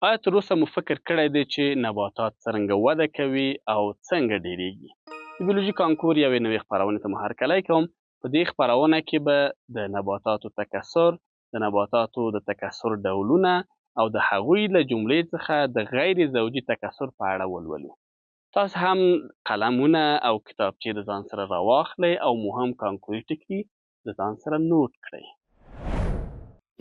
آیا تر اوسه مو فکر کړی دی چې نباتات څرنګه وده کوي او څنګه ډېریږي؟ د بیولوژي کانکور یوې نوې خپرونې ته مو هرکلی کوم. په دې خپرونه کې به د نباتاتو تکثر، د نباتاتو د تکثر ډولونه او د هغوی له جملې څخه د غیر زوجي تکثر په اړه ولولو. تاسو هم قلمونه او کتابچې د ځان سره راواخلئ او مهم کانکوري ټکي د ځان سره نوٹ کړئ.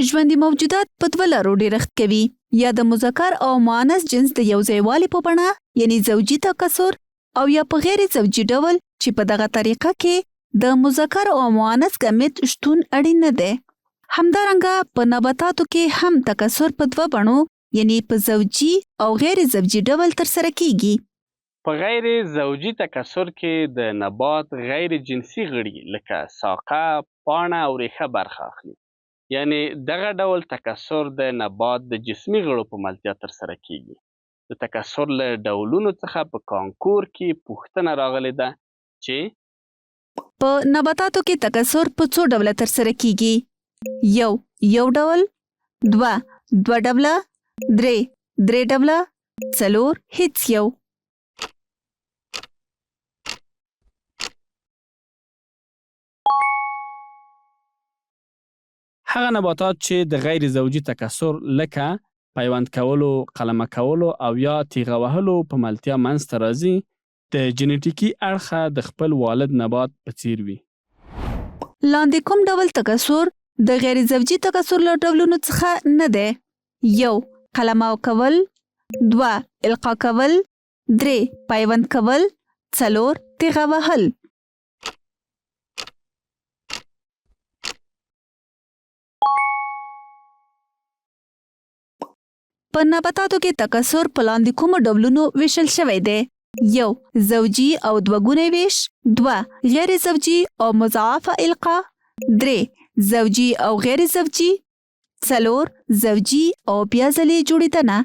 ژوندي موجودات په دوه لارو ډېرښت کوي، یا د مذکر او مؤنث جنس د یو ځایوالي په بڼه یعنی زوجي تکثر، او یا په غیر زوجي ډول چې په دغه طریقه کې د مذکر او مؤنث ګامېت شتون اړین نه دی. همدارنګه په نباتاتو کې هم تکثر په دوه بڼو یعنی په زوجي او غیر زوجي ډول ترسره کیږي. په غیر زوجي تکثر کې د نبات غیر جنسي غړي لکه ساقه، پاڼه او ریښه برخه اخلي. یعنی دغه ډول تکثر د نبات د جسمي غړو په ملتیا ترسره کیږي. د تکثر له ډولونو څخه په کانکور کې پوښتنه راغلې ده چې په نباتاتو کې تکثر په څو ډوله ترسره کیږي؟ یو ډول، دوه ډوله، درې ډوله، څلور هیڅ یو. هغه نباتات چې د غیر زوجي تکثر لکه پیوند کولو، قلمه کولو او یا تیغه وهلو په ملتیا منځته راځي، د جنیټیکي اړخه د خپل والد نبات په څیر وي. لاندې کوم ډول تکثر د غیر زوجي تکثر له ډولونو څخه نه دی؟ 1. قلمه کول، 2. القا کول، 3. پیوند کول، 4. تیغه وهل. په نباتاتو کې تکثر په لاندې کومو ډولونو ویشل شوی دی؟ 1. زوجي او دوهګونی ویش، 2. غیر زوجي او مضاعفه القا، 3. زوجي او غیر زوجي، 4. زوجي او بیا ځلې جوړېدنه.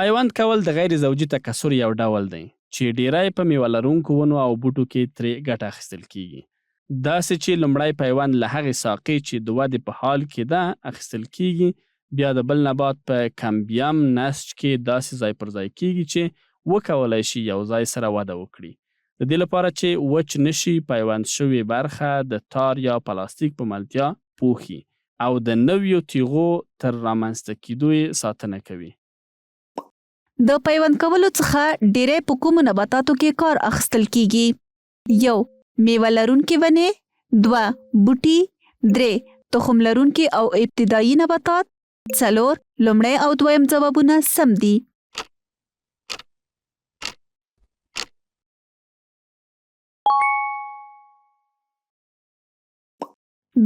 پیوند کول د غیر زوجي تکثر یو ډول دی چې ډیری په میوه لرونکو ونو او بوټو کې ترې ګټه اخیستل کیږي. داسې چې لومړی پیوند له هغې ساقې چې د ودې په حال کې ده اخیستل کیږي، بیا د بل نبات په کمبیم نسج کې داسې ځای پر ځای کیږي چې وکولای شي یو ځای سره وده وکړي. د دې لپاره چې وچ نشي، پیوند شوې برخه د تار یا پلاستیک په ملتیا پوښي او د نویو تیغو تر رامنځته کیدو یې ساتنه کوي. د پیوند کولو څخه ډیری په کومو نباتاتو کې کار اخیستل کیږي؟ 1. میوه لرونکي ونې، 2. بوټي، 3. تخم لرونکي او ابتدایي نباتات، 4. لومړی او دویم ځوابونه سم دي.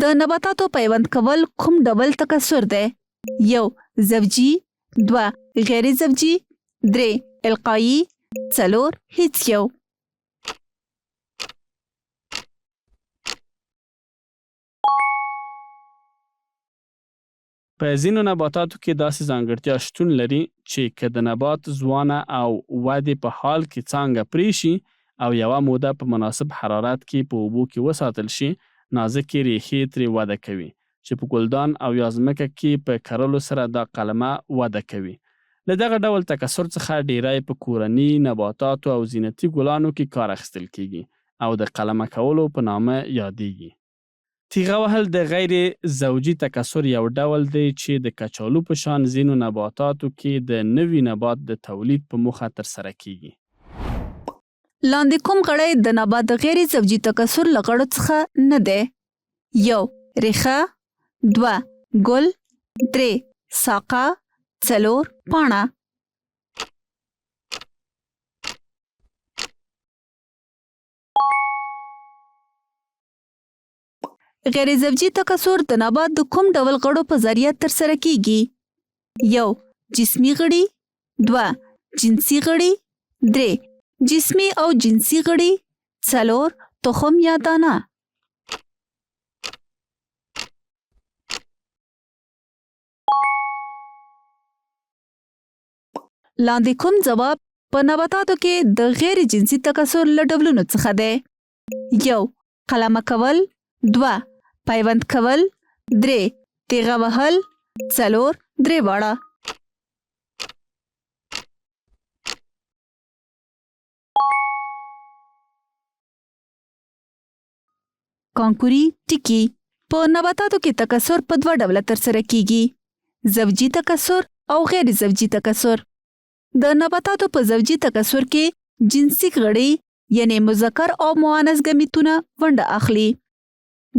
د نباتاتو پیوند کول کوم ډول تکثر دی؟ 1. زوجي، 2. غیر زوجي، 3. القایي، 4. هیڅ یو. په ځینو نباتاتو کې داسې ځانګړتیا شتون لري چې که د نبات ځوانه او ودې په حال کې څانګه پرې شي او یوه موده په مناسب حرارت کې په اوبو کې وساتل شي، نازکې ریښې ترې وده کوي چې په ګلدان او یا ځمکه کې په کرلو سره دا قلمه وده کوي. له دغه ډول تکثر څخه ډیری په کورني نباتاتو او زینتي ګلانو کې کار اخیستل کیږي او د قلمه کولو په نامه یادیږي. تیغه وهل د غیر زوجي تکثر یو ډول دی چې د کچالو په شان ځینو نباتاتو کې د نوي نبات د تولید په موخه ترسره کیږي. لاندې کوم غړی د نبات د غیر زوجي تکثر له غړو څخه نه دی؟ 1. ریښه، 2. ګل، 3. ساقه، 4. پاڼه. غیر زوجي تکثر د نبات د کوم ډول غړو په ذریعه ترسره کیږي؟ 1. جسمي غړي، 2. جنسي غړي، 3. جسمي او جنسي غړي، 4. تخم یا دانه. لاندې کوم ځواب په نباتاتو کې د غیر جنسي تکثر له ډولونو څخه دی؟ 1. قلمه کول، 2 پیوند کول 3 تیغه وهل 4 درې واړه. کانکوري ټکي په نباتاتو کې تکثر په 2 ډوله ترسره کیږي: زوجي تکثر او غیر زوجي تکثر. د نباتاتو په زوجي تکثر کې جنسي غړي یعنی مذکر او مؤنث ګمیتونه ونډه اخلي.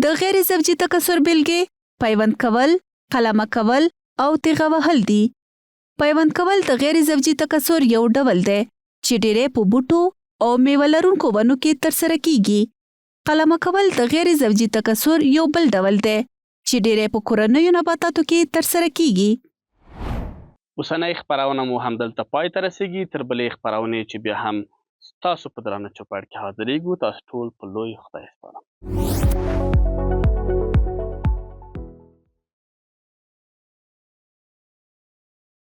د غیر زوجي تکثر بېلګې پیوند کول، قلمه کول او تیغه وهل دي. پیوند کول د غیر زوجي تکثر یو ډول دی چې ډېری په بوټو او میوه لرونکو ونو کې ترسره کیږي. قلمه کول د غیر زوجي تکثر یو بل ډول دی چې ډېری په کورنیو نباتاتو کې ترسره کیږي. اوسنۍ خپرونه مو همدلته پای ته رسیږي. تر بلې خپرونې چې بیا هم ستاسو په درانه چوپړ کې حاضرېږو، تاسو ټول په لوی خدای سپارم.